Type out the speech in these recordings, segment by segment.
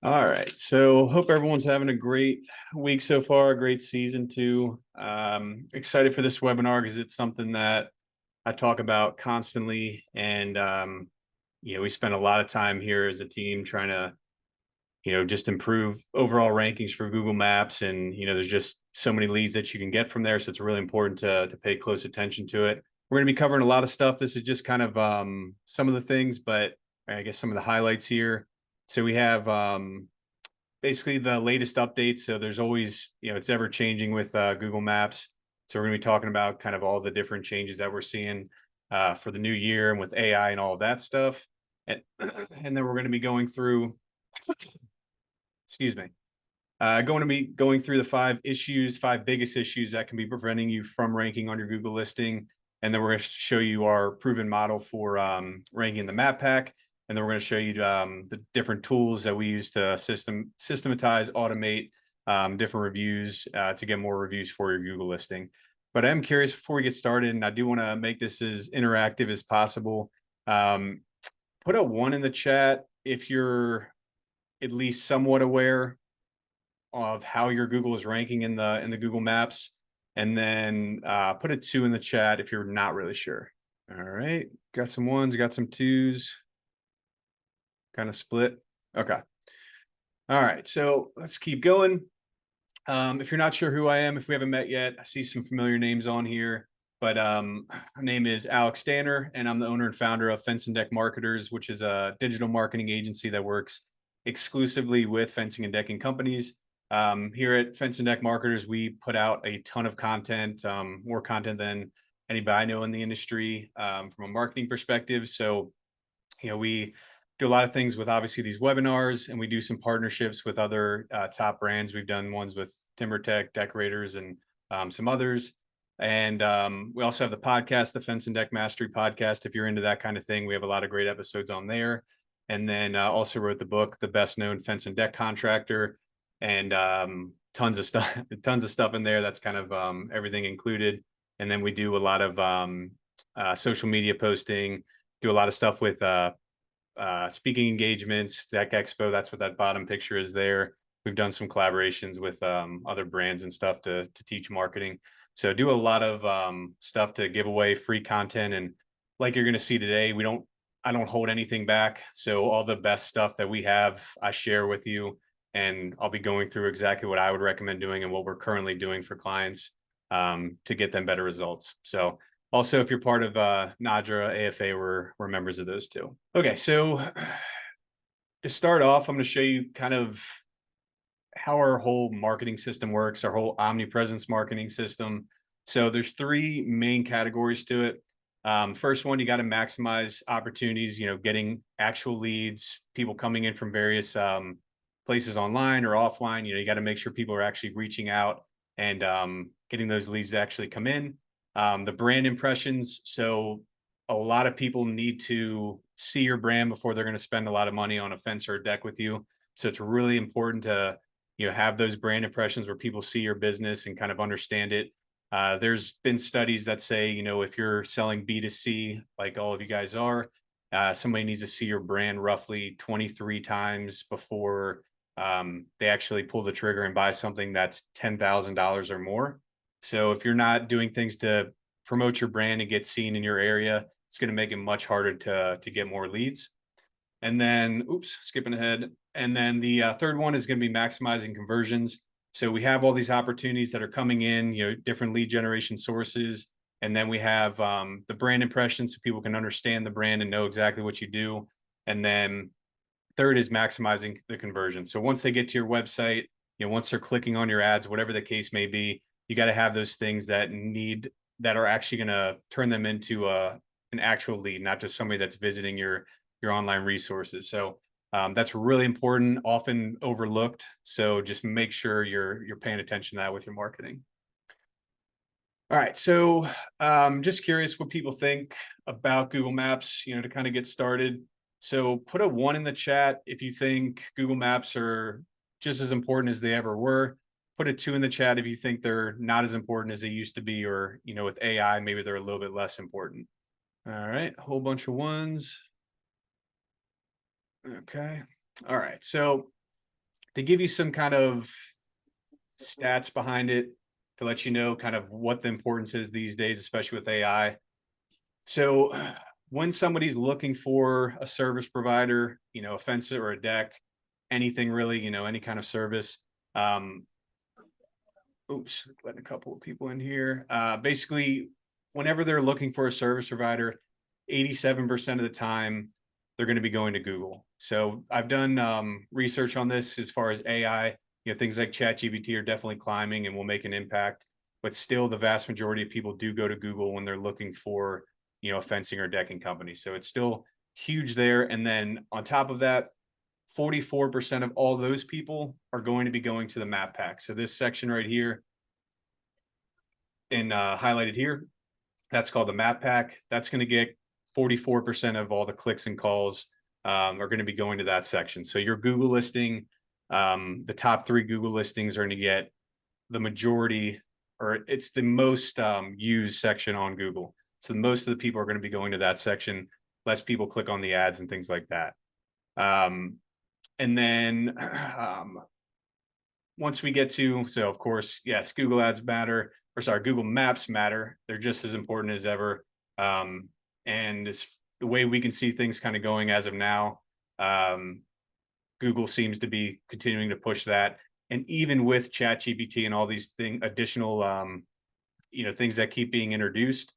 All right. So hope everyone's having a great week so far, a great season too. Excited for this webinar because it's something that I talk about constantly. And we spend a lot of time here as a team trying to, just improve overall rankings for Google Maps. And, there's just so many leads that you can get from there. So it's really important to pay close attention to it. We're going to be covering a lot of stuff. This is just kind of some of the things, but I guess some of the highlights here. So we have basically the latest updates. So there's always, it's ever changing with Google Maps. So we're going to be talking about kind of all the different changes that we're seeing for the new year and with AI and all of that stuff. And, and then we're going to be going through, excuse me, going to be going through the five biggest issues that can be preventing you from ranking on your Google listing. And then we're going to show you our proven model for ranking the map pack. And then we're going to show you the different tools that we use to systematize, automate different reviews to get more reviews for your Google listing. But I'm curious before we get started, and I do want to make this as interactive as possible. Put a 1 in the chat if you're at least somewhat aware of how your Google is ranking in the Google Maps, and then put a 2 in the chat if you're not really sure. All right, got some ones, got some twos, kind of split. Okay. All right, so let's keep going. If you're not sure who I am, if we haven't met yet, I see some familiar names on here. But my name is Alex Danner, and I'm the owner and founder of Fence and Deck Marketers, which is a digital marketing agency that works exclusively with fencing and decking companies. Here at Fence and Deck Marketers, we put out a ton of content, more content than anybody I know in the industry from a marketing perspective. So, we do a lot of things with obviously these webinars, and we do some partnerships with other top brands. We've done ones with TimberTech, Decorators, and some others. And we also have the podcast, the Fence and Deck Mastery podcast. If you're into that kind of thing, we have a lot of great episodes on there. And then also wrote the book, The Best Known Fence and Deck Contractor, and tons of stuff, tons of stuff in there. That's kind of everything included. And then we do a lot of social media posting, do a lot of stuff with speaking engagements, Deck Expo. That's what that bottom picture is there. We've done some collaborations with other brands and stuff to teach marketing. So do a lot of stuff to give away free content. And like you're going to see today, I don't hold anything back. So all the best stuff that we have, I share with you. And I'll be going through exactly what I would recommend doing and what we're currently doing for clients to get them better results. So also, if you're part of NADRA, AFA, we're members of those too. Okay, so to start off, I'm going to show you kind of how our whole marketing system works, our whole omnipresence marketing system. So there's three main categories to it. First one, you got to maximize opportunities, getting actual leads, people coming in from various places online or offline. You got to make sure people are actually reaching out and getting those leads to actually come in. The brand impressions. So a lot of people need to see your brand before they're going to spend a lot of money on a fence or a deck with you. So it's really important to, have those brand impressions where people see your business and kind of understand it. There's been studies that say, if you're selling B2C, like all of you guys are, somebody needs to see your brand roughly 23 times before they actually pull the trigger and buy something that's $10,000 or more. So if you're not doing things to promote your brand and get seen in your area, it's going to make it much harder to get more leads. And then, skipping ahead. And then the third one is going to be maximizing conversions. So we have all these opportunities that are coming in, different lead generation sources. And then we have the brand impressions so people can understand the brand and know exactly what you do. And then third is maximizing the conversion. So once they get to your website, once they're clicking on your ads, whatever the case may be, you got to have those things that are actually going to turn them into an actual lead, not just somebody that's visiting your online resources. So that's really important, often overlooked. So just make sure you're paying attention to that with your marketing. All right, so just curious what people think about Google Maps, to kind of get started. So put a 1 in the chat if you think Google Maps are just as important as they ever were. Put a 2 in the chat if you think they're not as important as they used to be, or, with AI, maybe they're a little bit less important. All right, a whole bunch of ones. Okay. All right. So to give you some kind of stats behind it to let you know kind of what the importance is these days, especially with AI. So when somebody's looking for a service provider, a fence or a deck, anything really, any kind of service. Oops, letting a couple of people in here. Basically, whenever they're looking for a service provider, 87% of the time, they're going to be going to Google. So I've done research on this as far as AI. Things like ChatGPT are definitely climbing and will make an impact. But still, the vast majority of people do go to Google when they're looking for, a fencing or decking company. So it's still huge there. And then on top of that, 44% of all those people are going to be going to the map pack. So this section right here and highlighted here, that's called the map pack. That's going to get 44% of all the clicks and calls are going to be going to that section. So your Google listing, the top 3 Google listings are going to get the majority, or it's the most used section on Google. So most of the people are going to be going to that section. Less people click on the ads and things like that. And then once we get to, so of course, yes, Google ads matter, or sorry, Google Maps matter. They're just as important as ever. And it's the way we can see things kind of going as of now. Google seems to be continuing to push that. And even with ChatGPT and all these additional, things that keep being introduced,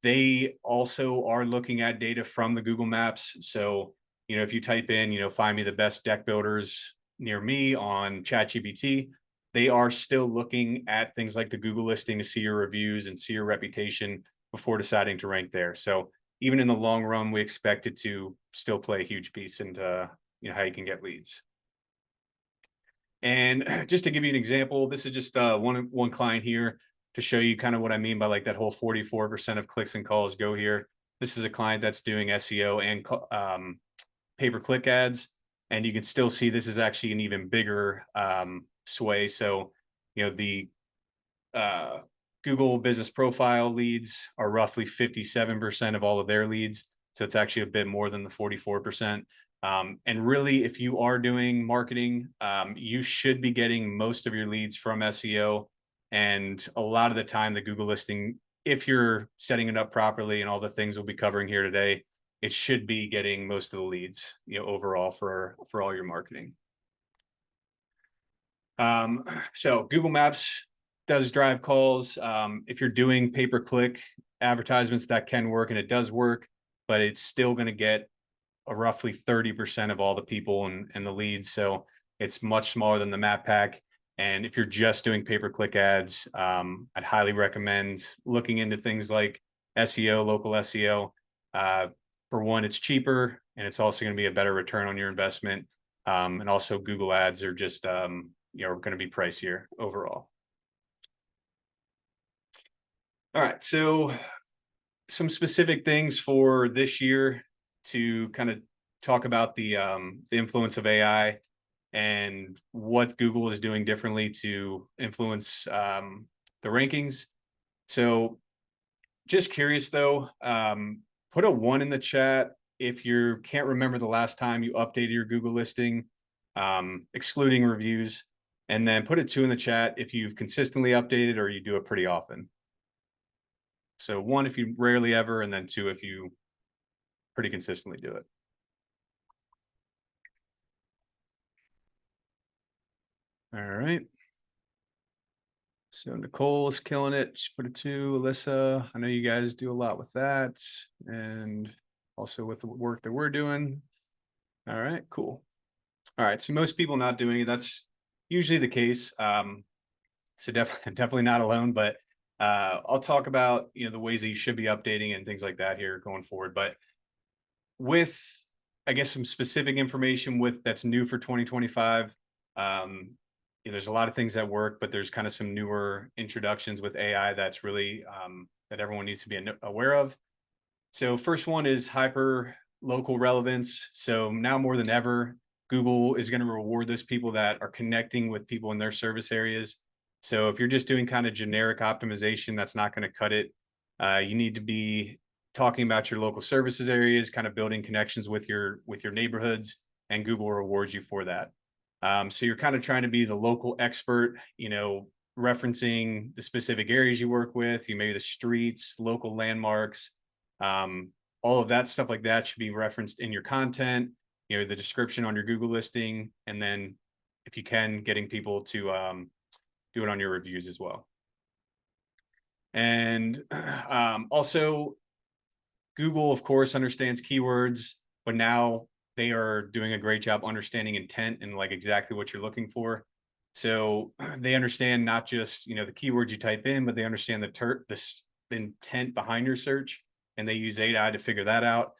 they also are looking at data from the Google Maps. So, if you type in, find me the best deck builders near me on ChatGPT, they are still looking at things like the Google listing to see your reviews and see your reputation before deciding to rank there. So even in the long run, we expect it to still play a huge piece into how you can get leads. And just to give you an example, this is just one client here to show you kind of what I mean by like that whole 44% of clicks and calls go here. This is a client that's doing SEO and pay-per-click ads, and you can still see this is actually an even bigger sway. So, the Google business profile leads are roughly 57% of all of their leads. So it's actually a bit more than the 44%. And really, if you are doing marketing, you should be getting most of your leads from SEO. And a lot of the time, the Google listing, if you're setting it up properly and all the things we'll be covering here today, it should be getting most of the leads, overall for all your marketing. So Google Maps does drive calls. If you're doing pay-per-click advertisements, that can work, and it does work, but it's still going to get a roughly 30% of all the people and the leads. So it's much smaller than the map pack. And if you're just doing pay-per-click ads, I'd highly recommend looking into things like SEO, local SEO. For one, it's cheaper, and it's also going to be a better return on your investment. And also Google ads are just, going to be pricier overall. All right, so some specific things for this year to kind of talk about the influence of AI and what Google is doing differently to influence the rankings. So just curious though, put a 1 in the chat if you can't remember the last time you updated your Google listing, excluding reviews, and then put a 2 in the chat if you've consistently updated or you do it pretty often. So 1 if you rarely ever, and then 2 if you pretty consistently do it. All right. So Nicole is killing it. She put a 2. Alyssa, I know you guys do a lot with that, and also with the work that we're doing. All right, cool. All right, so most people not doing it. That's usually the case. So definitely not alone, but I'll talk about the ways that you should be updating and things like that here going forward. But with, I guess, some specific information that's new for 2025. There's a lot of things that work, but there's kind of some newer introductions with AI that's really that everyone needs to be aware of. So first one is hyper local relevance. So now more than ever, Google is going to reward those people that are connecting with people in their service areas. So if you're just doing kind of generic optimization, that's not going to cut it. You need to be talking about your local services areas, kind of building connections with your neighborhoods, and Google rewards you for that. So you're kind of trying to be the local expert, referencing the specific areas you work with, maybe the streets, local landmarks, um, all of that stuff like that should be referenced in your content, the description on your Google listing, and then if you can, getting people to do it on your reviews as well. And also, Google, of course, understands keywords, but now they are doing a great job understanding intent and like exactly what you're looking for. So they understand not just the keywords you type in, but they understand the intent behind your search, and they use AI to figure that out.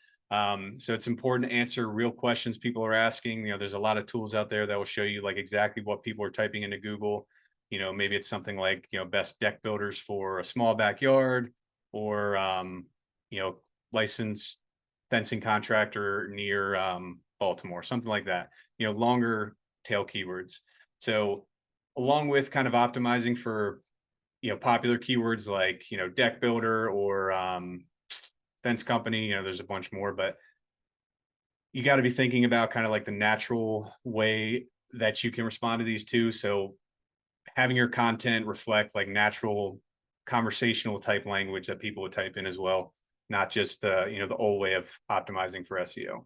So it's important to answer real questions people are asking. There's a lot of tools out there that will show you like exactly what people are typing into Google. Maybe it's something like best deck builders for a small backyard, or you know licensed fencing contractor near Baltimore, something like that, longer tail keywords. So along with kind of optimizing for, popular keywords like, deck builder or fence company, there's a bunch more, but you got to be thinking about kind of like the natural way that you can respond to these two. So having your content reflect like natural conversational type language that people would type in as well, not just the old way of optimizing for SEO.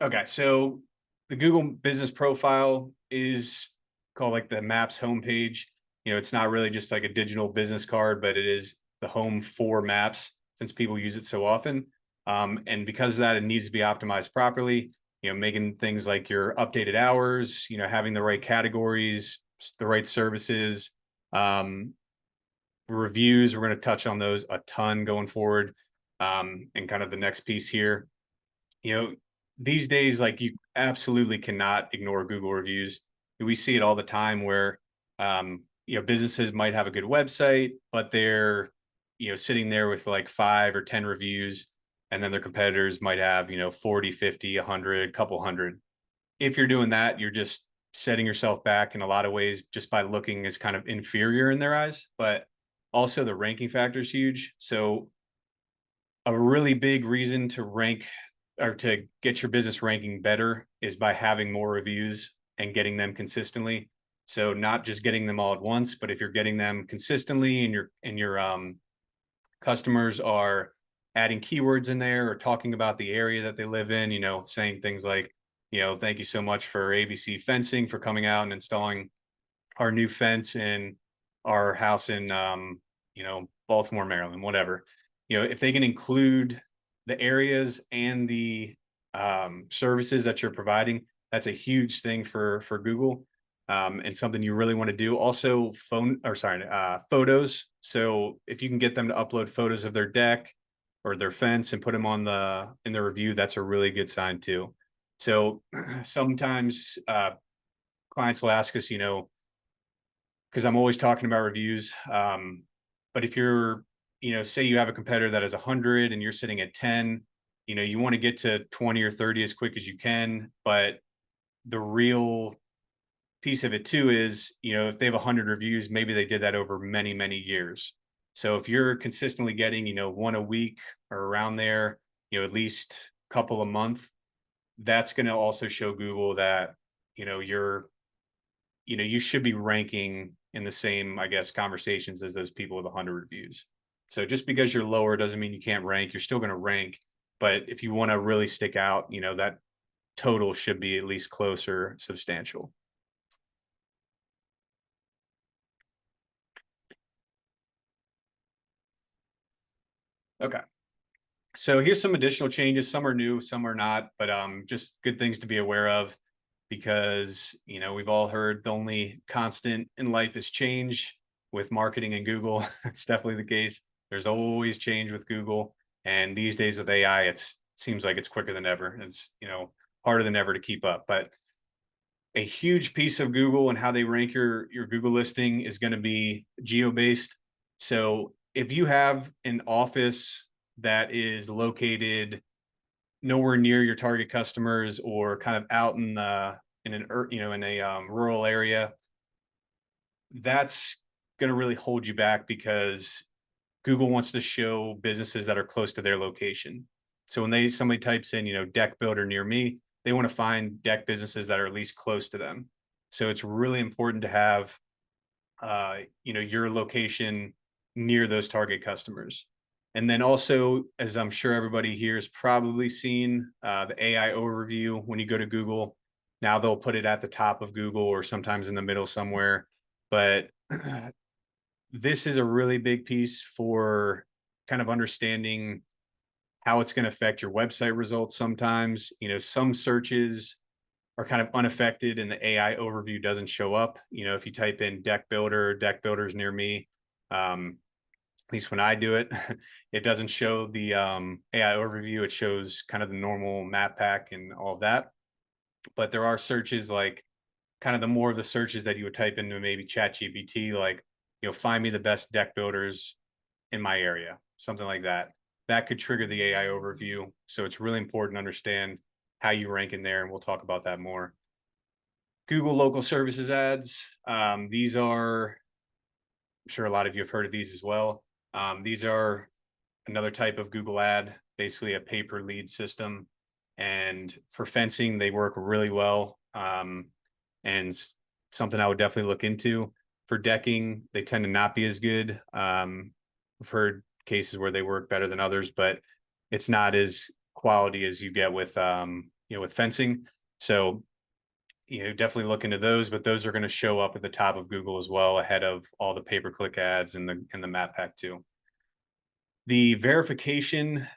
Okay, so the Google business profile is called like the Maps homepage. It's not really just like a digital business card, but it is the home for Maps since people use it so often. And because of that, it needs to be optimized properly. Making things like your updated hours, having the right categories, the right services, reviews. We're going to touch on those a ton going forward. And kind of the next piece here, these days, like you absolutely cannot ignore Google reviews. We see it all the time where, businesses might have a good website, but they're, sitting there with like 5 or 10 reviews, and then their competitors might have, 40, 50, 100, couple hundred. If you're doing that, you're just setting yourself back in a lot of ways just by looking as kind of inferior in their eyes, but also the ranking factor is huge. So a really big reason to rank or to get your business ranking better is by having more reviews and getting them consistently. So not just getting them all at once, but if you're getting them consistently and your customers are adding keywords in there or talking about the area that they live in, saying things like, thank you so much for ABC Fencing for coming out and installing our new fence in our house in Baltimore, Maryland, whatever. If they can include the areas and the services that you're providing, that's a huge thing for Google, and something you really want to do. Also, photos. So if you can get them to upload photos of their deck or their fence and put them on in the review, that's a really good sign too. So sometimes clients will ask us, because I'm always talking about reviews. But if you're, say you have a competitor that has 100 and you're sitting at 10, you want to get to 20 or 30 as quick as you can. But the real piece of it too is, if they have 100 reviews, maybe they did that over many, many years. So if you're consistently getting, one a week or around there, at least a couple a month, that's going to also show Google that, you should be ranking in the same, I guess, conversations as those people with 100 reviews. So just because you're lower doesn't mean you can't rank. You're still going to rank. But if you want to really stick out, that total should be at least close or substantial. Okay. So here's some additional changes. Some are new, some are not, but just good things to be aware of, because we've all heard the only constant in life is change with marketing and Google. It's definitely the case. There's always change with Google, and these days with AI, it seems like it's quicker than ever. It's harder than ever to keep up. But a huge piece of Google and how they rank your Google listing is going to be geo based. So if you have an office that is located nowhere near your target customers or kind of out in a rural area, that's going to really hold you back, because Google wants to show businesses that are close to their location. So when somebody types in, deck builder near me, they want to find deck businesses that are at least close to them. So it's really important to have, your location near those target customers. And then also, as I'm sure everybody here has probably seen, the AI overview when you go to Google. Now they'll put it at the top of Google or sometimes in the middle somewhere. But this is a really big piece for kind of understanding how it's going to affect your website results sometimes. Some searches are kind of unaffected and the AI overview doesn't show up. If you type in deck builders near me, at least when I do it, it doesn't show the AI overview. It shows kind of the normal map pack and all of that. But there are searches like kind of the more of the searches that you would type into maybe ChatGPT, like, find me the best deck builders in my area, something like that. That could trigger the AI overview. So it's really important to understand how you rank in there. And we'll talk about that more. Google local services ads. These are, I'm sure a lot of you have heard of these as well. These are another type of Google ad, basically a pay-per lead system. And for fencing, they work really well. And something I would definitely look into. For decking, they tend to not be as good. I've heard cases where they work better than others, but it's not as quality as you get with with fencing. So definitely look into those, but those are going to show up at the top of Google as well, ahead of all the pay-per-click ads and the map pack too. The verification,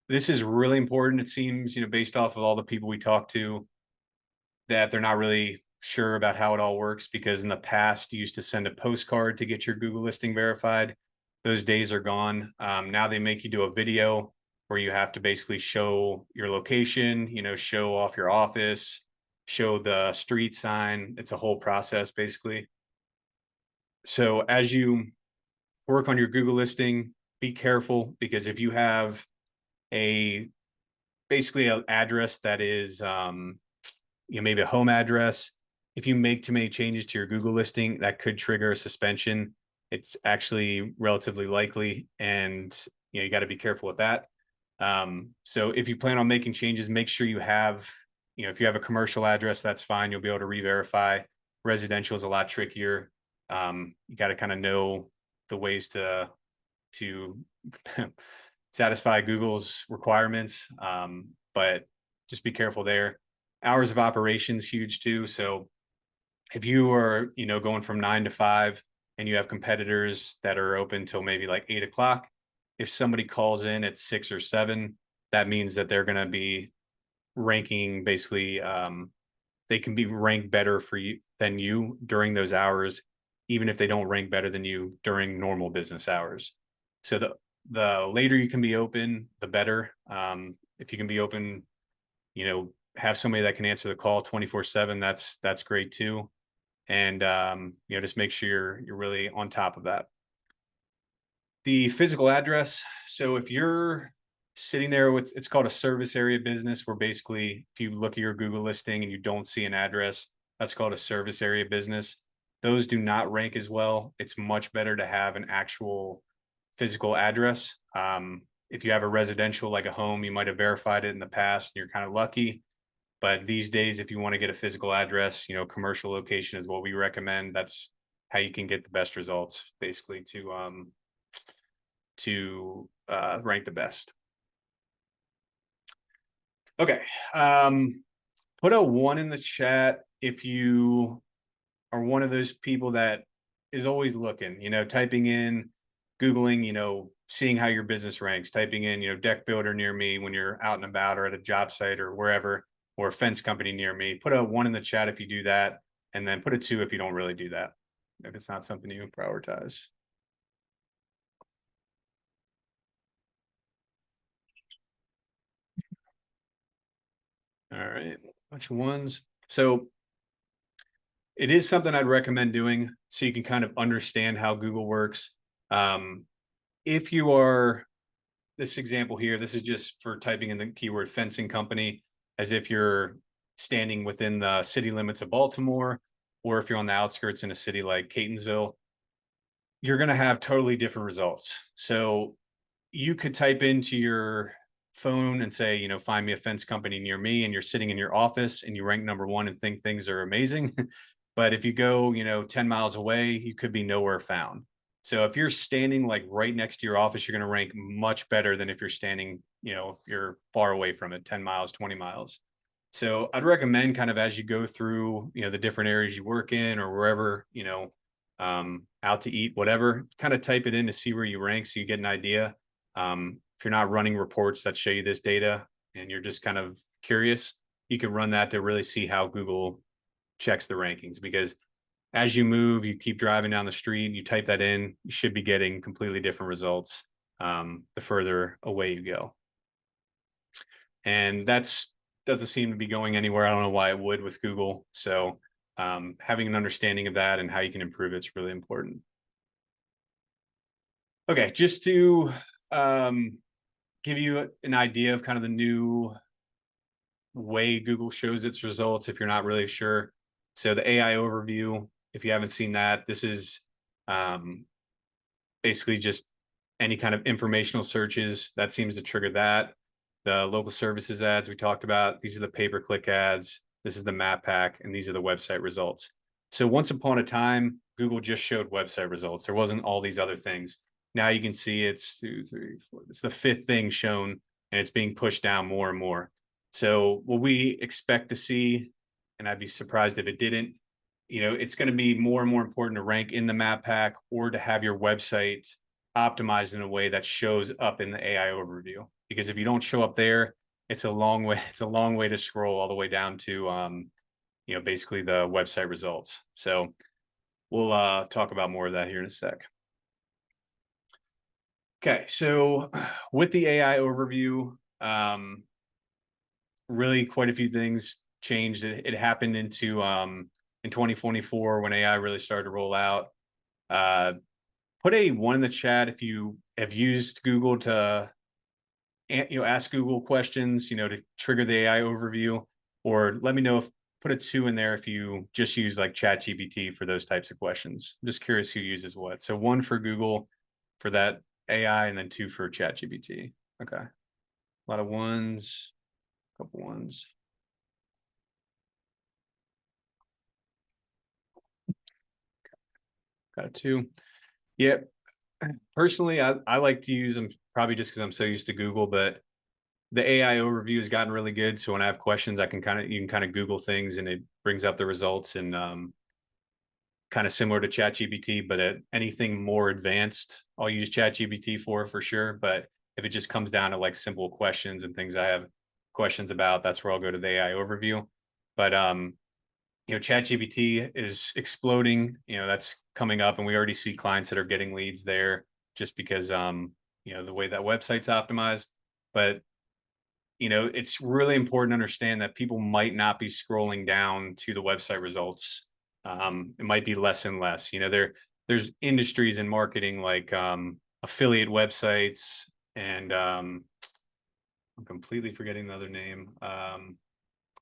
this is really important. It seems, based off of all the people we talk to, that they're not really sure about how it all works, because in the past you used to send a postcard to get your Google listing verified. Those days are gone. Now they make you do a video where you have to basically show your location, show off your office, show the street sign. It's a whole process basically. So as you work on your Google listing, be careful, because if you have basically an address that is, maybe a home address, if you make too many changes to your Google listing, that could trigger a suspension. It's actually relatively likely, and you got to be careful with that. So if you plan on making changes, make sure you have, if you have a commercial address, that's fine. You'll be able to re-verify. Residential is a lot trickier. You got to kind of know the ways to satisfy Google's requirements. But just be careful there. Hours of operations huge too. So if you are, going from 9 to 5 and you have competitors that are open till maybe like 8 o'clock, if somebody calls in at 6 or 7, that means that they're going to be ranking basically, they can be ranked better for you than you during those hours, even if they don't rank better than you during normal business hours. So the later you can be open, the better. If you can be open, have somebody that can answer the call 24/7, that's great too. And just make sure you're really on top of that. The physical address. So if you're sitting there with, it's called a service area business, where basically if you look at your Google listing and you don't see an address, that's called a service area business. Those do not rank as well. It's much better to have an actual physical address. If you have a residential, like a home, you might have verified it in the past and you're kind of lucky. But these days, if you want to get a physical address, commercial location is what we recommend. That's how you can get the best results, basically, to rank the best. Okay. Put a 1 in the chat if you are one of those people that is always looking, typing in, Googling, seeing how your business ranks, typing in, deck builder near me when you're out and about or at a job site or wherever, or a fence company near me. Put a 1 in the chat if you do that, and then put a 2 if you don't really do that, if it's not something you prioritize. All right, bunch of 1s. So it is something I'd recommend doing so you can kind of understand how Google works. If you are, this example here, this is just for typing in the keyword fencing company, as if you're standing within the city limits of Baltimore, or if you're on the outskirts in a city like Catonsville, you're going to have totally different results. So you could type into your phone and say, find me a fence company near me, and you're sitting in your office and you rank number one and think things are amazing. But if you go, 10 miles away, you could be nowhere found. So if you're standing like right next to your office, you're going to rank much better than if you're standing, if you're far away from it, 10 miles, 20 miles. So I'd recommend kind of as you go through, the different areas you work in or wherever, out to eat, whatever, kind of type it in to see where you rank so you get an idea. If you're not running reports that show you this data and you're just kind of curious, you can run that to really see how Google checks the rankings, because as you move, you keep driving down the street, you type that in, you should be getting completely different results the further away you go. And that's doesn't seem to be going anywhere. I don't know why it would with Google. So having an understanding of that and how you can improve it's really important. Okay, just to give you an idea of kind of the new way Google shows its results if you're not really sure. So the AI overview, if you haven't seen that, this is basically just any kind of informational searches that seems to trigger that. The local services ads we talked about, these are the pay-per-click ads, this is the map pack, and these are the website results. So once upon a time, Google just showed website results. There wasn't all these other things. Now you can see it's 2, 3, 4. It's the fifth thing shown, and it's being pushed down more and more. So what we expect to see, and I'd be surprised if it didn't, it's going to be more and more important to rank in the map pack or to have your website optimized in a way that shows up in the AI overview. Because if you don't show up there, it's a long way. It's a long way to scroll all the way down to, basically the website results. So we'll talk about more of that here in a sec. Okay, so with the AI overview, really quite a few things changed. It happened in 2024 when AI really started to roll out. Put a 1 in the chat if you have used Google to ask Google questions, to trigger the AI overview, or let me know if put a 2 in there if you just use like ChatGPT for those types of questions. I'm just curious who uses what. So 1 for Google for that AI, and then 2 for ChatGPT. Okay, a lot of 1s, a couple 1s. Got a 2. Yep. Personally, I like to use them probably just because I'm so used to Google, but the AI overview has gotten really good. So when I have questions, you can kind of Google things and it brings up the results, and kind of similar to ChatGPT, but anything more advanced, I'll use ChatGPT for sure. But if it just comes down to like simple questions and things I have questions about, that's where I'll go to the AI overview. But ChatGPT is exploding. That's coming up, and we already see clients that are getting leads there just because the way that website's optimized. But it's really important to understand that people might not be scrolling down to the website results. It might be less and less. There's industries in marketing like affiliate websites, and I'm completely forgetting the other name.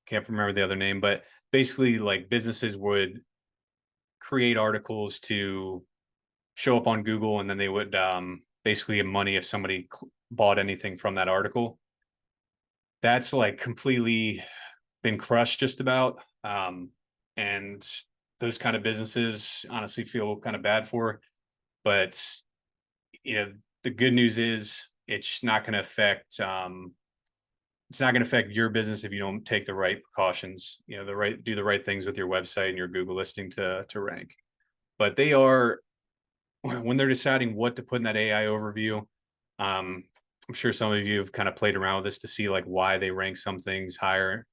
Can't remember the other name, but basically like businesses would create articles to show up on Google, and then they would basically get money if somebody bought anything from that article. That's like completely been crushed just about. And those kind of businesses honestly feel kind of bad for. But, the good news is it's not going to affect your business if you don't take the right precautions, do the right things with your website and your Google listing to rank. But they are, when they're deciding what to put in that AI overview, I'm sure some of you have kind of played around with this to see like why they rank some things higher.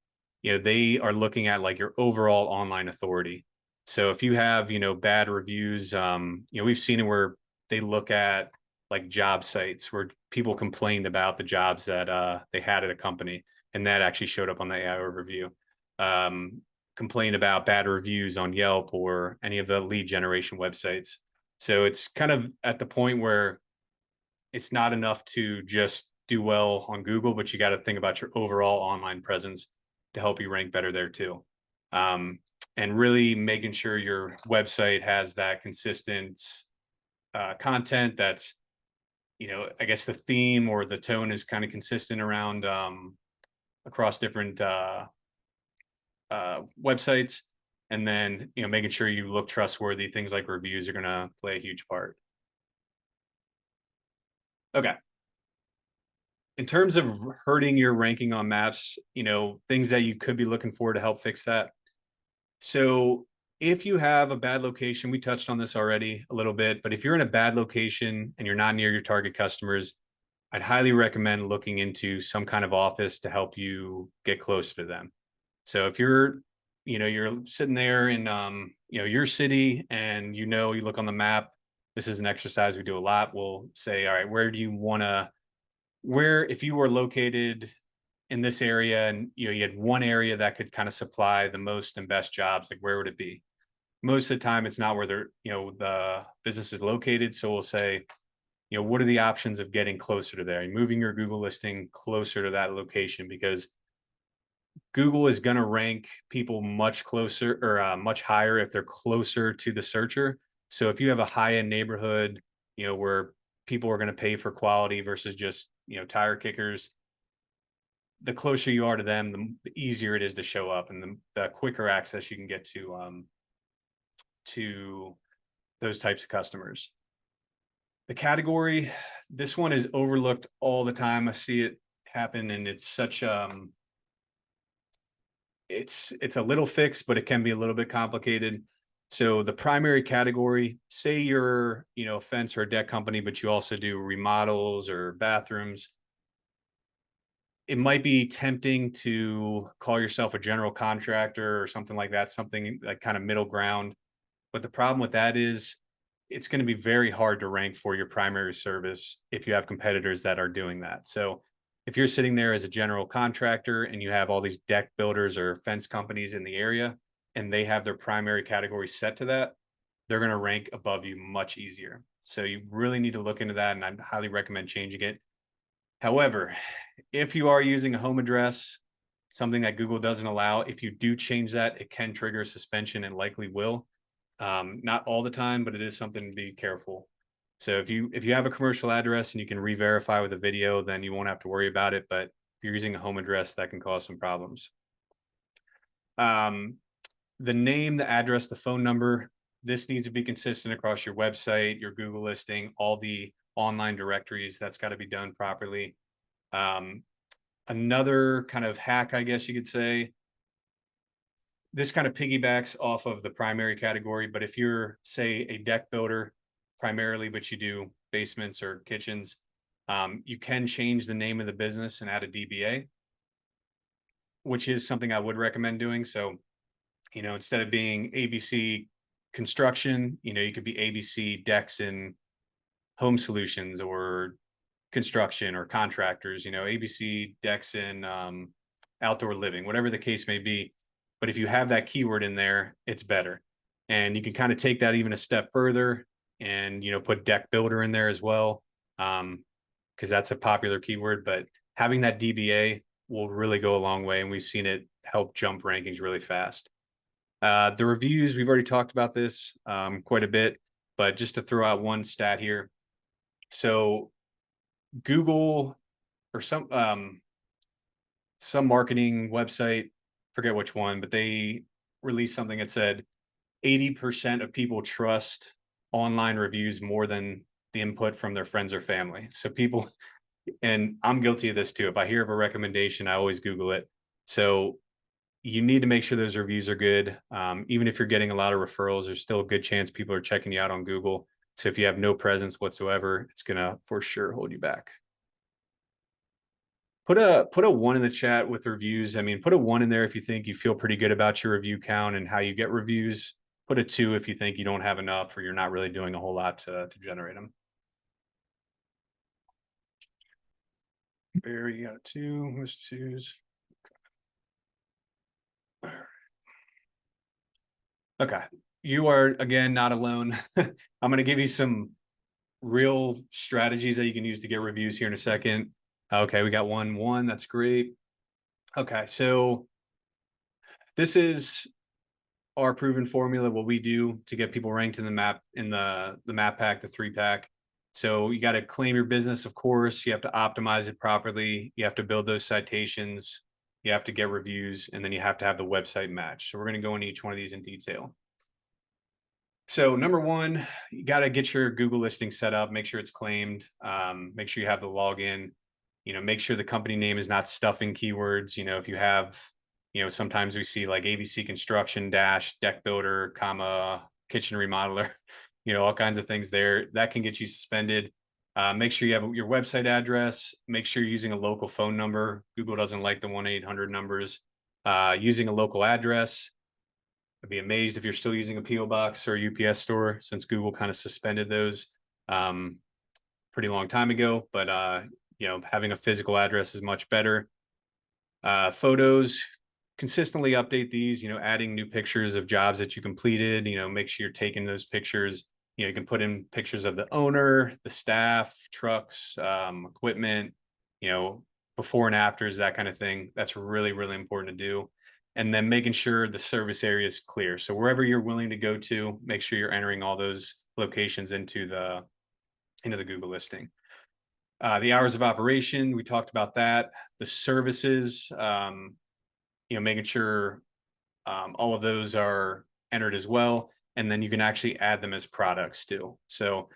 They are looking at like your overall online authority. So if you have, bad reviews, we've seen it where they look at like job sites where people complained about the jobs that they had at a company, and that actually showed up on the AI overview. Complained about bad reviews on Yelp or any of the lead generation websites. So it's kind of at the point where it's not enough to just do well on Google, but you got to think about your overall online presence to help you rank better there too. And really making sure your website has that consistent content that's I guess the theme or the tone is kind of consistent around across different websites. And then, making sure you look trustworthy. Things like reviews are going to play a huge part. Okay. In terms of hurting your ranking on maps, things that you could be looking for to help fix that. So if you have a bad location, we touched on this already a little bit, but if you're in a bad location and you're not near your target customers, I'd highly recommend looking into some kind of office to help you get closer to them. So if you're sitting there in your city and you look on the map, this is an exercise we do a lot. We'll say, all right, where if you were located in this area and you had one area that could kind of supply the most and best jobs, like where would it be? Most of the time it's not where the business is located. So we'll say, what are the options of getting closer to there and moving your Google listing closer to that location, because Google is going to rank people much closer or much higher if they're closer to the searcher. So if you have a high end neighborhood, where people are going to pay for quality versus just, tire kickers, the closer you are to them, the easier it is to show up, and the quicker access you can get to those types of customers. The category, this one is overlooked all the time. I see it happen, and it's such it's a little fix, but it can be a little bit complicated. So the primary category, say you're a fence or a deck company, but you also do remodels or bathrooms. It might be tempting to call yourself a general contractor or something like that, something like kind of middle ground. But the problem with that is it's going to be very hard to rank for your primary service if you have competitors that are doing that. So if you're sitting there as a general contractor and you have all these deck builders or fence companies in the area and they have their primary category set to that, they're going to rank above you much easier. So you really need to look into that, and I highly recommend changing it. However, if you are using a home address, something that Google doesn't allow, if you do change that, it can trigger suspension and likely will. Not all the time, but it is something to be careful. So if you have a commercial address and you can re-verify with a video, then you won't have to worry about it. But if you're using a home address, that can cause some problems. The name, the address, the phone number, this needs to be consistent across your website, your Google listing, all the online directories. That's got to be done properly. Another kind of hack, I guess you could say, this kind of piggybacks off of the primary category, but if you're, say, a deck builder primarily, but you do basements or kitchens, you can change the name of the business and add a DBA, which is something I would recommend doing. So, instead of being ABC Construction, you could be ABC Decks and Home Solutions, or construction or contractors, ABC Decks and outdoor living, whatever the case may be. But if you have that keyword in there, it's better. And you can kind of take that even a step further and, put deck builder in there as well, because that's a popular keyword. But having that DBA will really go a long way. And we've seen it help jump rankings really fast. The reviews, we've already talked about this quite a bit, but just to throw out one stat here. So Google or some marketing website, forget which one, but they released something that said 80% of people trust online reviews more than the input from their friends or family. So people, and I'm guilty of this too. If I hear of a recommendation, I always Google it. So you need to make sure those reviews are good. Even if you're getting a lot of referrals, there's still a good chance people are checking you out on Google. So if you have no presence whatsoever, it's going to for sure hold you back. Put a 1 in the chat with reviews. I mean, put a 1 in there if you think you feel pretty good about your review count and how you get reviews. Put a 2 if you think you don't have enough or you're not really doing a whole lot to generate them. Barry, you got a 2. Who's 2s? Okay. Okay. You are, again, not alone. I'm going to give you some real strategies that you can use to get reviews here in a second. Okay, we got 1. That's great. Okay, so this is our proven formula, what we do to get people ranked in the map, in the map pack, the 3-pack. So you got to claim your business, of course. You have to optimize it properly. You have to build those citations. You have to get reviews, and then you have to have the website match. So we're going to go into each one of these in detail. So number one, you got to get your Google listing set up, make sure it's claimed, make sure you have the login, make sure the company name is not stuffing keywords. If you have, sometimes we see like ABC construction dash deck builder, comma, kitchen remodeler, all kinds of things there that can get you suspended. Make sure you have your website address, make sure you're using a local phone number. Google doesn't like the 1-800 numbers. Using a local address. I'd be amazed if you're still using a PO box or a UPS store, since Google kind of suspended those pretty long time ago. But having a physical address is much better. Photos, consistently update these. Adding new pictures of jobs that you completed. Make sure you're taking those pictures. You can put in pictures of the owner, the staff, trucks, equipment. Before and afters, that kind of thing. That's really, really important to do. And then making sure the service area is clear. So wherever you're willing to go to, make sure you're entering all those locations into the Google listing. The hours of operation, we talked about that. The services, making sure all of those are entered as well. And then you can actually add them as products too. So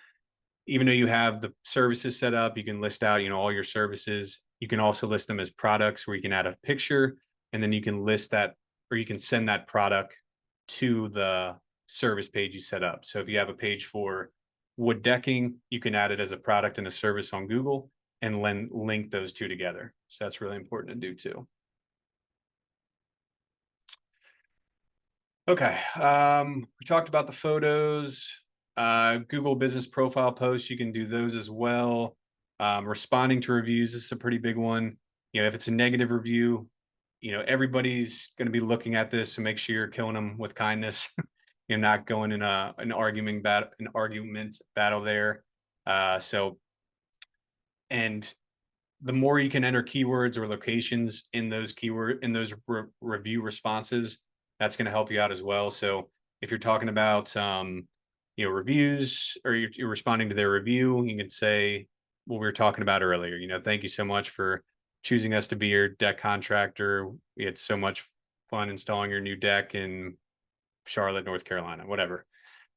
even though you have the services set up, you can list out, all your services. You can also list them as products where you can add a picture, and then you can list that, or you can send that product to the service page you set up. So if you have a page for wood decking, you can add it as a product and a service on Google and then link those two together. So that's really important to do too. Okay, we talked about the photos, Google business profile posts, you can do those as well. Responding to reviews, this is a pretty big one. If it's a negative review, everybody's going to be looking at this, so make sure you're killing them with kindness. You're not going in an argument battle there. And the more you can enter keywords or locations in those review responses, that's going to help you out as well. So if you're talking about reviews, or you're responding to their review, you can say what we were talking about earlier. Thank you so much for choosing us to be your deck contractor. We had so much fun installing your new deck in Charlotte, North Carolina, whatever.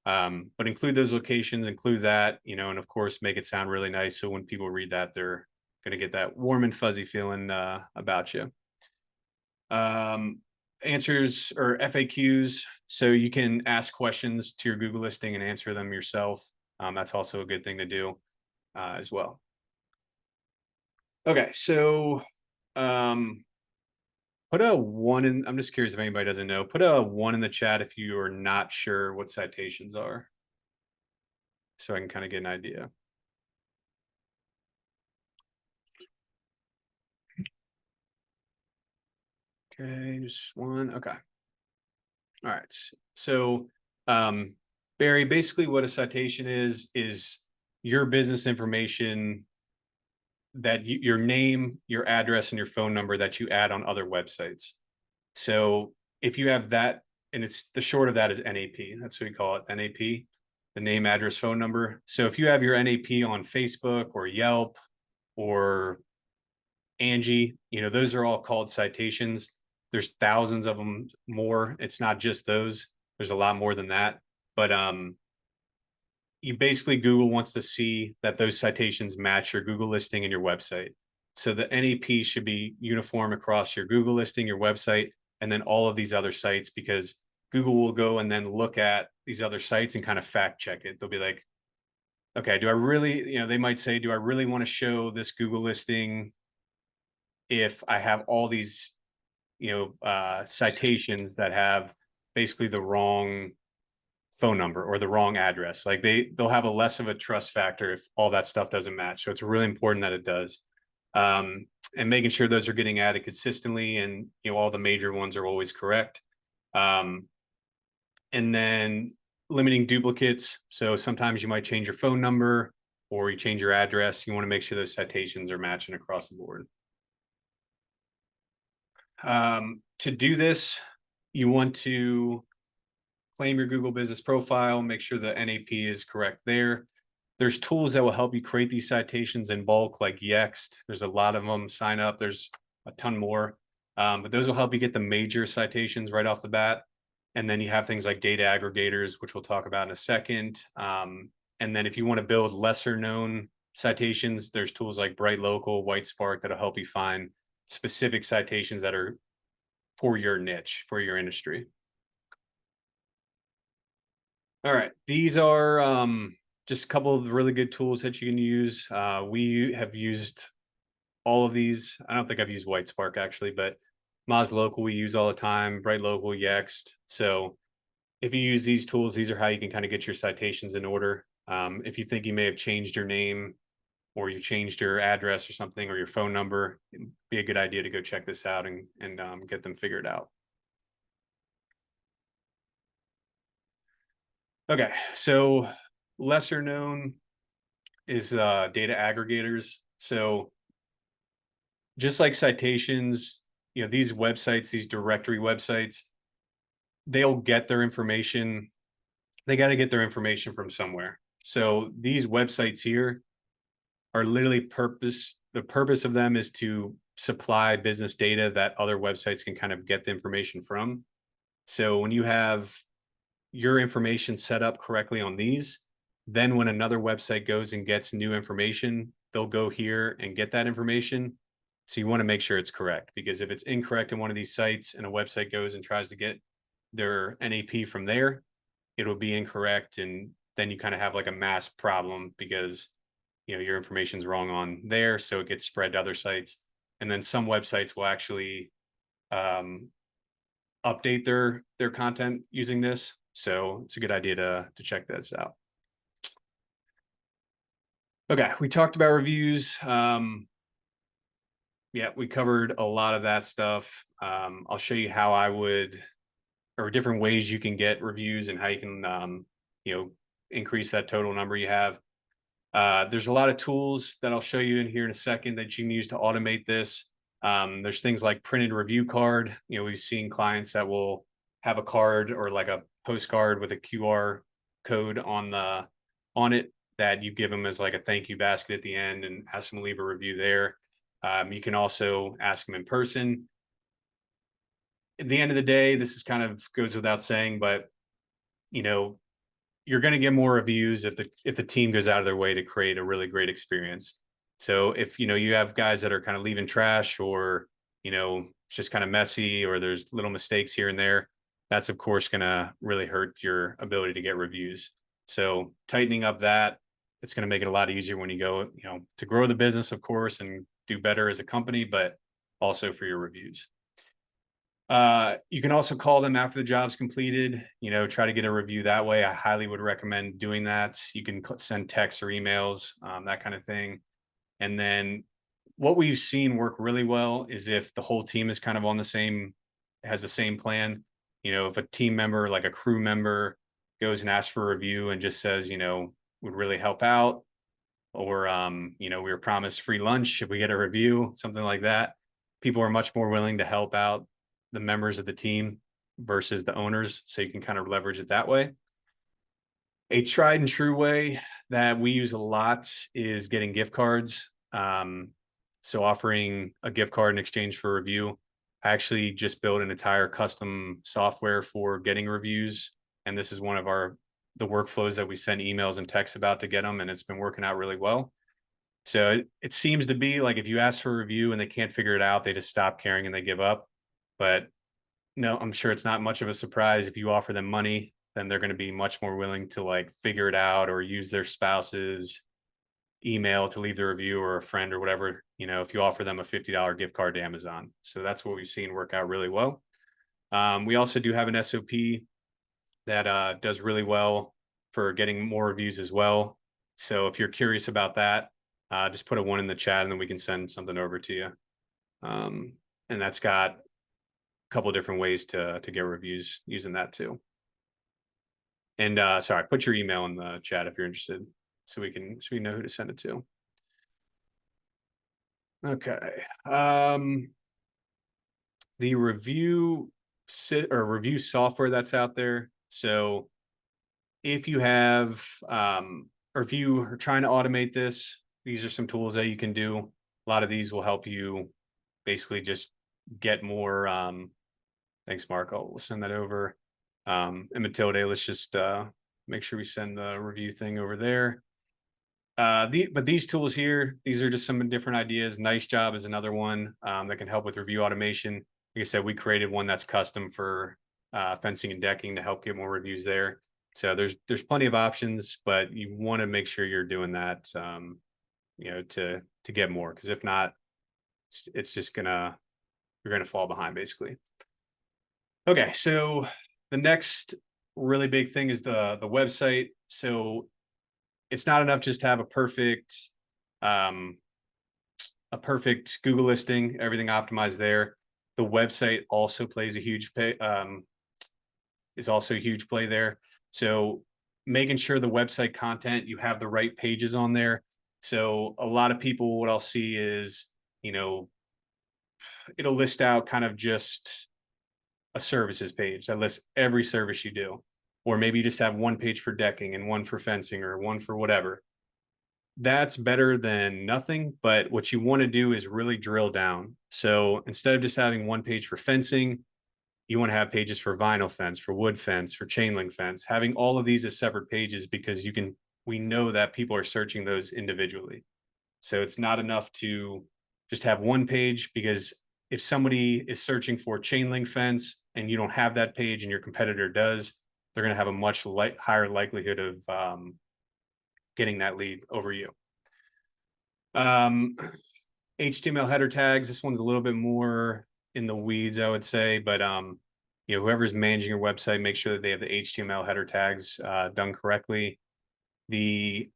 But include those locations, include that, and of course, make it sound really nice. So when people read that, they're going to get that warm and fuzzy feeling about you. Answers or FAQs. So you can ask questions to your Google listing and answer them yourself. That's also a good thing to do as well. Okay, so put a 1 in. I'm just curious if anybody doesn't know. Put a 1 in the chat if you are not sure what citations are, so I can kind of get an idea. Okay, just 1. Okay. All right. So, Barry, basically what a citation is your business information, that your name, your address, and your phone number that you add on other websites. So if you have that, and it's the short of that is NAP. That's what we call it, NAP, the name, address, phone number. So if you have your NAP on Facebook or Yelp or Angie, those are all called citations. There's thousands of them more. It's not just those. There's a lot more than that. But you basically, Google wants to see that those citations match your Google listing and your website. So the NAP should be uniform across your Google listing, your website, and then all of these other sites, because Google will go and then look at these other sites and kind of fact check it. They'll be like, okay, do I really, they might say, do I really want to show this Google listing if I have all these, citations that have basically the wrong phone number or the wrong address? Like they'll have a less of a trust factor if all that stuff doesn't match. So it's really important that it does. And making sure those are getting added consistently, and all the major ones are always correct. And then limiting duplicates. So sometimes you might change your phone number or you change your address. You want to make sure those citations are matching across the board. To do this, you want to claim your Google business profile, make sure the NAP is correct there. There's tools that will help you create these citations in bulk, like Yext. There's a lot of them. Sign up. There's a ton more, but those will help you get the major citations right off the bat. And then you have things like data aggregators, which we'll talk about in a second. And then if you want to build lesser known citations, there's tools like Bright Local, White Spark that'll help you find specific citations that are for your niche, for your industry. All right, these are just a couple of really good tools that you can use. We have used all of these. I don't think I've used White Spark actually, but Moz Local we use all the time, Bright Local, Yext. So if you use these tools, these are how you can kind of get your citations in order. If you think you may have changed your name or you changed your address or something or your phone number, it'd be a good idea to go check this out and get them figured out. Okay, so lesser known is data aggregators. So just like citations, these websites, these directory websites, they'll get their information. They got to get their information from somewhere. So these websites here are literally the purpose of them is to supply business data that other websites can kind of get the information from. So when you have your information set up correctly on these, then when another website goes and gets new information, they'll go here and get that information. So you want to make sure it's correct, because if it's incorrect in one of these sites and a website goes and tries to get their NAP from there, it'll be incorrect. And then you kind of have like a mass problem because your information's wrong on there. So it gets spread to other sites. And then some websites will actually update their content using this. So it's a good idea to check this out. Okay, we talked about reviews. Yeah, we covered a lot of that stuff. I'll show you how I would, or different ways you can get reviews and how you can, increase that total number you have. There's a lot of tools that I'll show you in here in a second that you can use to automate this. There's things like printed review card. We've seen clients that will have a card or like a postcard with a QR code on it that you give them as like a thank you basket at the end and ask them to leave a review there. You can also ask them in person. At the end of the day, this is kind of goes without saying, but you're going to get more reviews if the team goes out of their way to create a really great experience. So if you have guys that are kind of leaving trash or it's just kind of messy or there's little mistakes here and there, that's of course going to really hurt your ability to get reviews. So tightening up that, it's going to make it a lot easier when you go to grow the business, of course, and do better as a company, but also for your reviews. You can also call them after the job's completed, try to get a review that way. I highly would recommend doing that. You can send texts or emails, that kind of thing. And then what we've seen work really well is if the whole team is kind of has the same plan. If a team member, like a crew member, goes and asks for a review and just says, would really help out, or, we were promised free lunch if we get a review, something like that. People are much more willing to help out the members of the team versus the owners. So you can kind of leverage it that way. A tried and true way that we use a lot is getting gift cards. So offering a gift card in exchange for a review. I actually just built an entire custom software for getting reviews. And this is one of the workflows that we send emails and texts about to get them. And it's been working out really well. So it seems to be like if you ask for a review and they can't figure it out, they just stop caring and they give up. But no, I'm sure it's not much of a surprise if you offer them money, then they're going to be much more willing to like figure it out or use their spouse's email to leave the review, or a friend or whatever, if you offer them a $50 gift card to Amazon. So that's what we've seen work out really well. We also do have an SOP that does really well for getting more reviews as well. So if you're curious about that, just put a 1 in the chat and then we can send something over to you. And that's got a couple of different ways to get reviews using that too. And sorry, put your email in the chat if you're interested, so we know who to send it to. Okay. The review software that's out there. So if you have or if you are trying to automate this, these are some tools that you can do. A lot of these will help you basically just get more. Thanks, Mark. We'll send that over. And Matilde, let's just make sure we send the review thing over there. But these tools here, these are just some different ideas. Nice Job is another one that can help with review automation. Like I said, we created one that's custom for fencing and decking to help get more reviews there. So there's plenty of options, but you want to make sure you're doing that, to get more, because if not, it's just you're gonna fall behind basically. Okay, so the next really big thing is the website. So it's not enough just to have um, a perfect Google listing, everything optimized there. The website also plays a huge is also a huge play there. So making sure the website content, you have the right pages on there. So a lot of people, what I'll see is, it'll list out kind of just a services page that lists every service you do. Or maybe you just have one page for decking and one for fencing or one for whatever. That's better than nothing. But what you want to do is really drill down. So instead of just having one page for fencing, you want to have pages for vinyl fence, for wood fence, for chain link fence, having all of these as separate pages, because we know that people are searching those individually. So it's not enough to just have one page, because if somebody is searching for chain link fence and you don't have that page and your competitor does, they're going to have a much higher likelihood of getting that lead over you. HTML header tags. This one's a little bit more in the weeds, I would say, but whoever's managing your website, make sure that they have the HTML header tags done correctly. The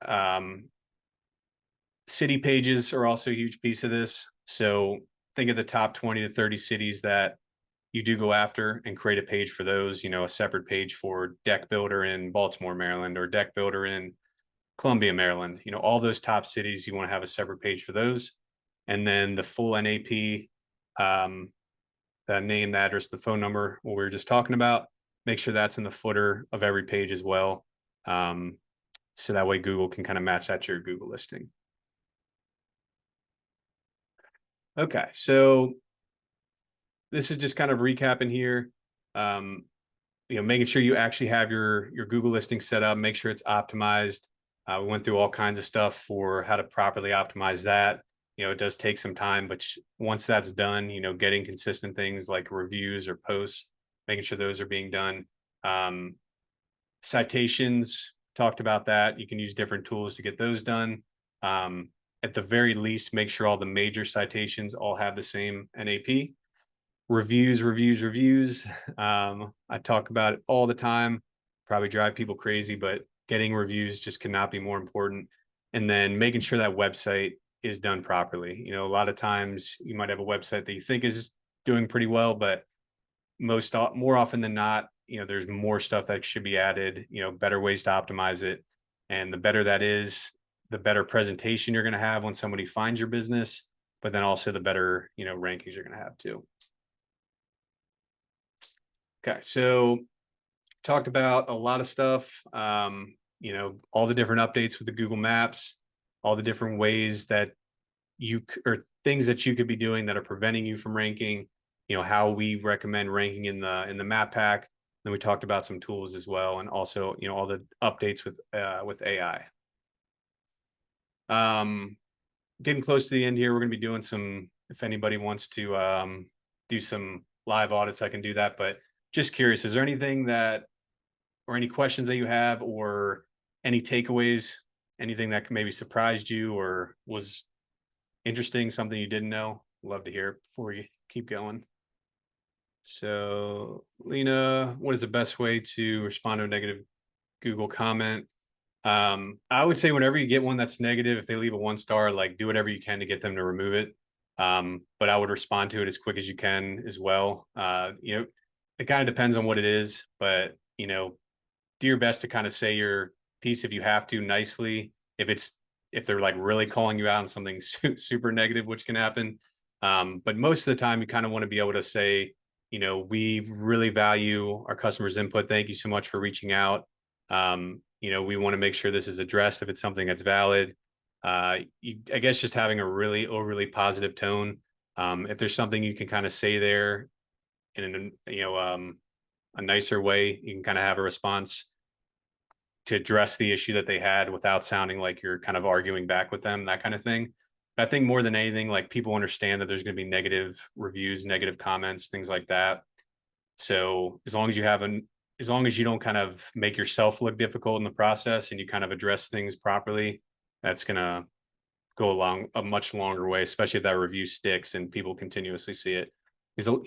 city pages are also a huge piece of this. So think of the top 20 to 30 cities that you do go after and create a page for those, a separate page for deck builder in Baltimore, Maryland, or deck builder in Columbia, Maryland. All those top cities, you want to have a separate page for those. And then the full NAP, the name, the address, the phone number, what we were just talking about, make sure that's in the footer of every page as well. So that way Google can kind of match that to your Google listing. Okay, so this is just kind of recapping here. Making sure you actually have your Google listing set up, make sure it's optimized. We went through all kinds of stuff for how to properly optimize that. It does take some time, but once that's done, getting consistent things like reviews or posts, making sure those are being done. Citations, talked about that. You can use different tools to get those done. At the very least, make sure all the major citations all have the same NAP. Reviews. I talk about it all the time, probably drive people crazy, but getting reviews just cannot be more important. And then making sure that website is done properly. A lot of times you might have a website that you think is doing pretty well, but more often than not, there's more stuff that should be added, better ways to optimize it. And the better that is, the better presentation you're going to have when somebody finds your business, but then also the better, rankings you're going to have too. Okay, so talked about a lot of stuff, all the different updates with the Google Maps, all the different ways that or things that you could be doing that are preventing you from ranking, how we recommend ranking in the map pack. Then we talked about some tools as well, and also, all the updates with AI. Getting close to the end here, we're going to be doing some, if anybody wants to do some live audits, I can do that. But just curious, is there anything or any questions that you have, or any takeaways, anything that maybe surprised you or was interesting, something you didn't know? Love to hear it before we keep going. So, Lena, what is the best way to respond to a negative Google comment? I would say whenever you get one that's negative, if they leave a 1-star, like, do whatever you can to get them to remove it. But I would respond to it as quick as you can as well. It kind of depends on what it is, but do your best to kind of say your piece if you have to nicely. If they're like really calling you out on something super negative, which can happen. But most of the time, you kind of want to be able to say, we really value our customers' input. Thank you so much for reaching out. we want to make sure this is addressed if it's something that's valid. I guess just having a really overly positive tone. If there's something you can kind of say there in a nicer way, you can kind of have a response to address the issue that they had without sounding like you're kind of arguing back with them, that kind of thing. But I think more than anything, like people understand that there's going to be negative reviews, negative comments, things like that. So as long as you don't kind of make yourself look difficult in the process and you kind of address things properly, that's going to go along a much longer way, especially if that review sticks and people continuously see it. Because,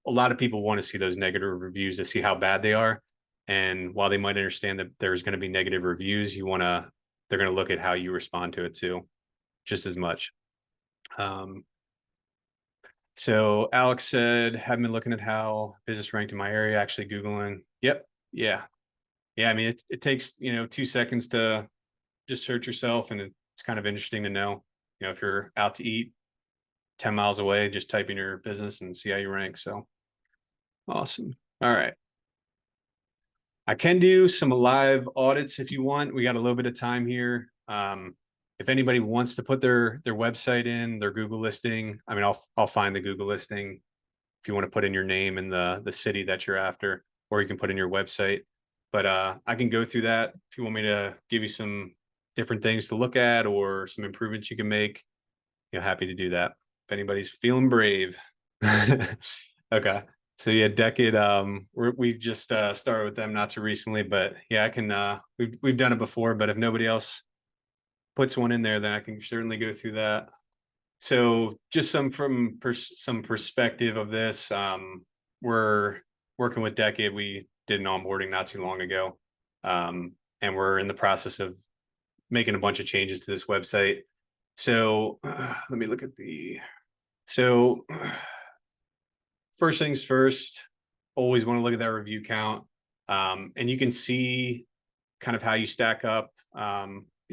a lot of people want to see those negative reviews to see how bad they are. And while they might understand that there's going to be negative reviews, they're going to look at how you respond to it too, just as much. So Alex said, have been looking at how business ranked in my area, actually Googling. Yep. Yeah. Yeah. I mean, it takes, 2 seconds to just search yourself, and it's kind of interesting to know, if you're out to eat 10 miles away, just type in your business and see how you rank. So awesome. All right. I can do some live audits if you want. We got a little bit of time here. If anybody wants to put their website in, their Google listing, I mean, I'll find the Google listing if you want to put in your name and the city that you're after, or you can put in your website. But I can go through that if you want me to give you some different things to look at or some improvements you can make. Happy to do that if anybody's feeling brave. Okay. So yeah, Decade. We just started with them not too recently, but yeah, I can. We've done it before, but if nobody else puts one in there, then I can certainly go through that. So just some perspective of this. We're working with Decade. We did an onboarding not too long ago, and we're in the process of making a bunch of changes to this website. So let me look at so first things first, always want to look at that review count. And you can see kind of how you stack up.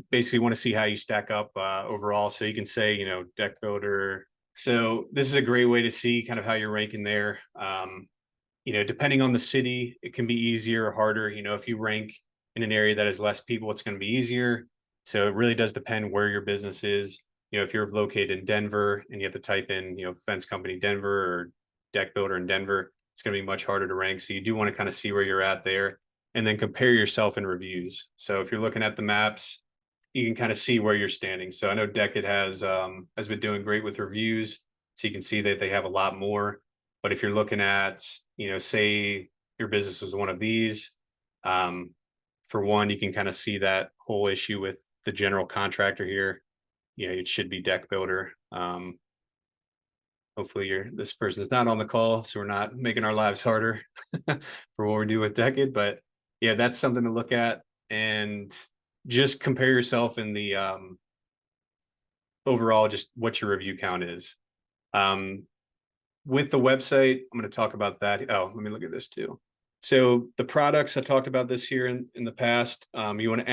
Basically want to see how you stack up overall. So you can say, deck builder. So this is a great way to see kind of how you're ranking there. Depending on the city, it can be easier or harder. If you rank in an area that has less people, it's going to be easier. So it really does depend where your business is. If you're located in Denver and you have to type in, fence company Denver or deck builder in Denver, it's going to be much harder to rank. So you do want to kind of see where you're at there and then compare yourself in reviews. So if you're looking at the maps, you can kind of see where you're standing. So I know Decade has been doing great with reviews. So you can see that they have a lot more. But if you're looking at, say your business was one of these, for one, you can kind of see that whole issue with the general contractor here. It should be deck builder. Hopefully this person is not on the call, so we're not making our lives harder for what we do with Decade. But yeah, that's something to look at, and just compare yourself in the overall, just what your review count is. With the website, I'm going to talk about that. Oh, let me look at this too. So the products, I talked about this here in the past. You want to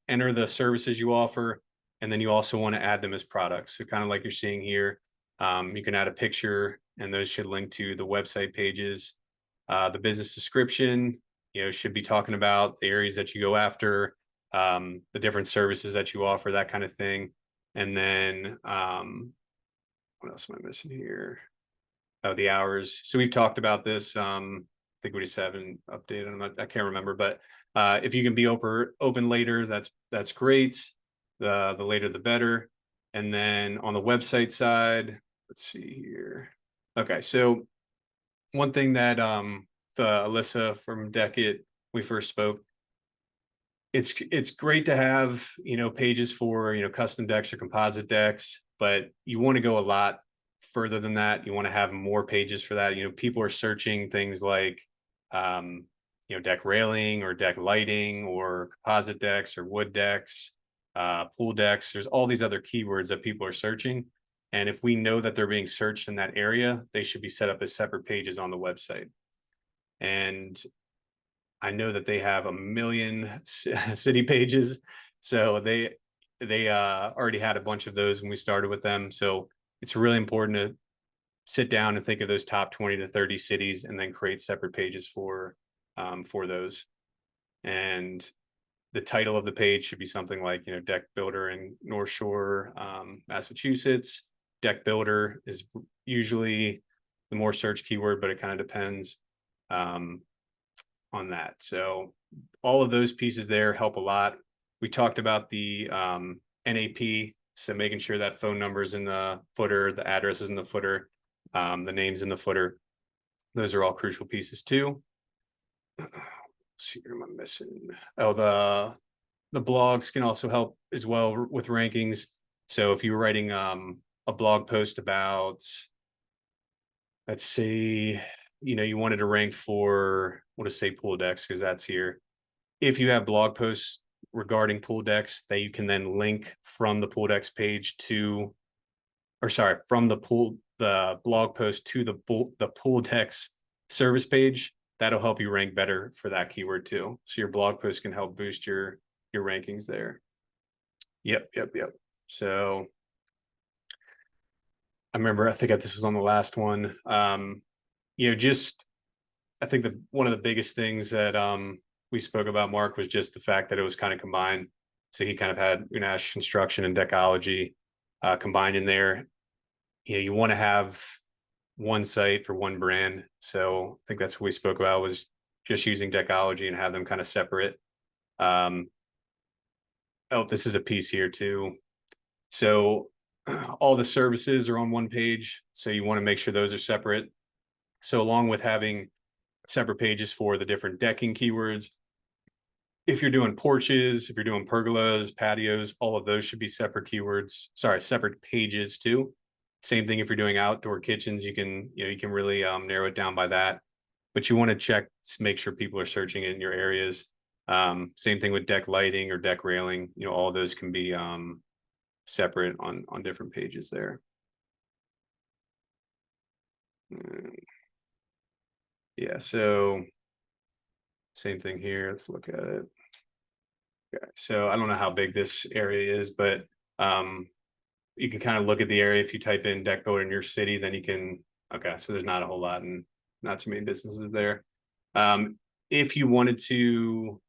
enter the services you offer, and then you also want to add them as products. So kind of like you're seeing here, you can add a picture, and those should link to the website pages. The business description, should be talking about the areas that you go after, the different services that you offer, that kind of thing. And then what else am I missing here? Oh, the hours. So we've talked about this. I think we just haven't updated. I can't remember, but if you can be open later, that's great. The later the better. And then on the website side, let's see here. Okay, so one thing that the Alyssa from Decade, we first spoke. It's great to have pages for custom decks or composite decks, but you want to go a lot further than that. You want to have more pages for that. People are searching things like deck railing or deck lighting or composite decks or wood decks, pool decks. There's all these other keywords that people are searching, and if we know that they're being searched in that area, they should be set up as separate pages on the website. And I know that they have a million city pages, so they already had a bunch of those when we started with them. So it's really important to sit down and think of those top 20 to 30 cities and then create separate pages for those. And the title of the page should be something like, deck builder in North Shore, Massachusetts. Deck builder is usually the more search keyword, but it kind of depends on that. So all of those pieces there help a lot. We talked about the NAP, so making sure that phone number is in the footer, the address is in the footer, the name's in the footer. Those are all crucial pieces too. Let's see, what am I missing? Oh, the blogs can also help as well with rankings. So if you were writing a blog post about, let's say, you wanted to rank for, we'll just say pool decks because that's here. If you have blog posts regarding pool decks that you can then link from the pool decks page to, or sorry, from the blog post to the pool decks service page, that'll help you rank better for that keyword too. So your blog post can help boost your rankings there. Yep. So I think this was on the last one. Just I think one of the biggest things that we spoke about, Mark, was just the fact that it was kind of combined. So he kind of had Unash construction and deckology combined in there. You want to have one site for one brand. So I think that's what we spoke about, was just using deckology and have them kind of separate. This is a piece here too. So all the services are on one page. So you want to make sure those are separate. So along with having separate pages for the different decking keywords, if you're doing porches, if you're doing pergolas, patios, all of those should be separate keywords, separate pages too. Same thing if you're doing outdoor kitchens, you can really narrow it down by that. But you want to check to make sure people are searching in your areas. Same thing with deck lighting or deck railing, all of those can be separate on different pages there. Yeah, so same thing here. Let's look at it. Okay, so I don't know how big this area is, but you can kind of look at the area. If you type in deck builder in your city, then you can, okay, so there's not a whole lot and not too many businesses there. If you wanted to,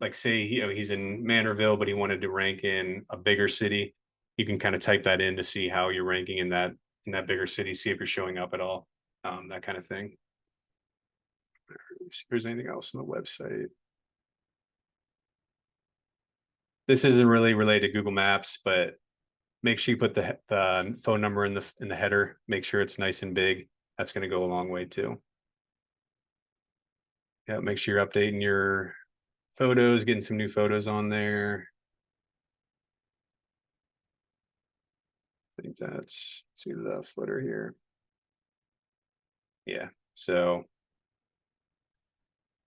like, say, he's in Manorville, but he wanted to rank in a bigger city, you can kind of type that in to see how you're ranking in that bigger city, see if you're showing up at all, that kind of thing. See if there's anything else on the website. This isn't really related to Google Maps, but make sure you put the phone number in the header. Make sure it's nice and big. That's going to go a long way too. Yeah, make sure you're updating your photos, getting some new photos on there. I think that's, see the footer here. Yeah, so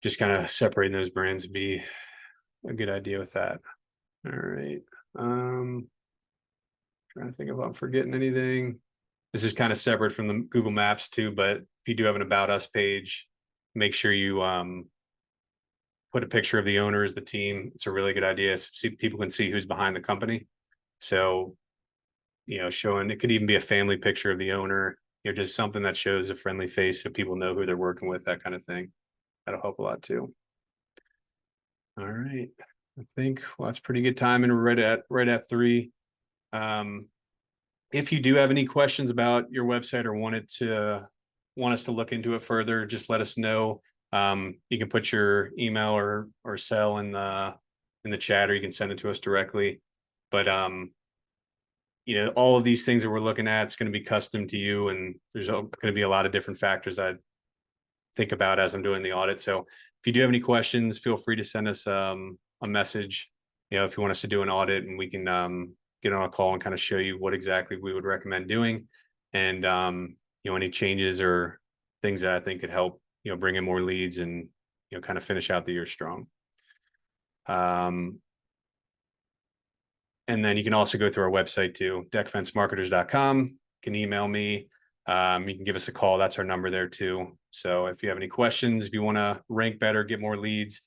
just kind of separating those brands would be a good idea with that. All right. Trying to think if I'm forgetting anything. This is kind of separate from the Google Maps too, but if you do have an About Us page, make sure you put a picture of the owners, the team. It's a really good idea. So people can see who's behind the company. So, showing, it could even be a family picture of the owner, just something that shows a friendly face so people know who they're working with, that kind of thing. That'll help a lot too. All right. I think, well, that's pretty good time, and we're right at 3. If you do have any questions about your website or want us to look into it further, just let us know. You can put your email or cell in the chat, or you can send it to us directly. But all of these things that we're looking at, it's going to be custom to you, and there's going to be a lot of different factors I think about as I'm doing the audit. So if you do have any questions, feel free to send us a message. If you want us to do an audit, and we can get on a call and kind of show you what exactly we would recommend doing, and any changes or things that I think could help bring in more leads and kind of finish out the year strong. And then you can also go through our website too, deckfencemarketers.com. You can email me. You can give us a call. That's our number there too. So if you have any questions, if you want to rank better, get more leads,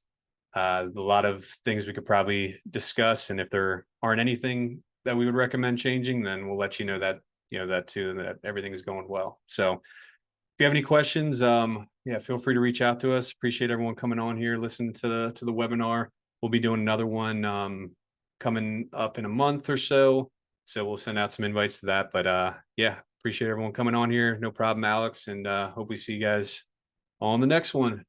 a lot of things we could probably discuss. And if there aren't anything that we would recommend changing, then we'll let you know that, that too, and that everything is going well. So if you have any questions, feel free to reach out to us. Appreciate everyone coming on here, listening to the webinar. we'll be doing another one coming up in a month or so. So we'll send out some invites to that. But yeah, appreciate everyone coming on here. No problem, Alex. And hope we see you guys on the next one.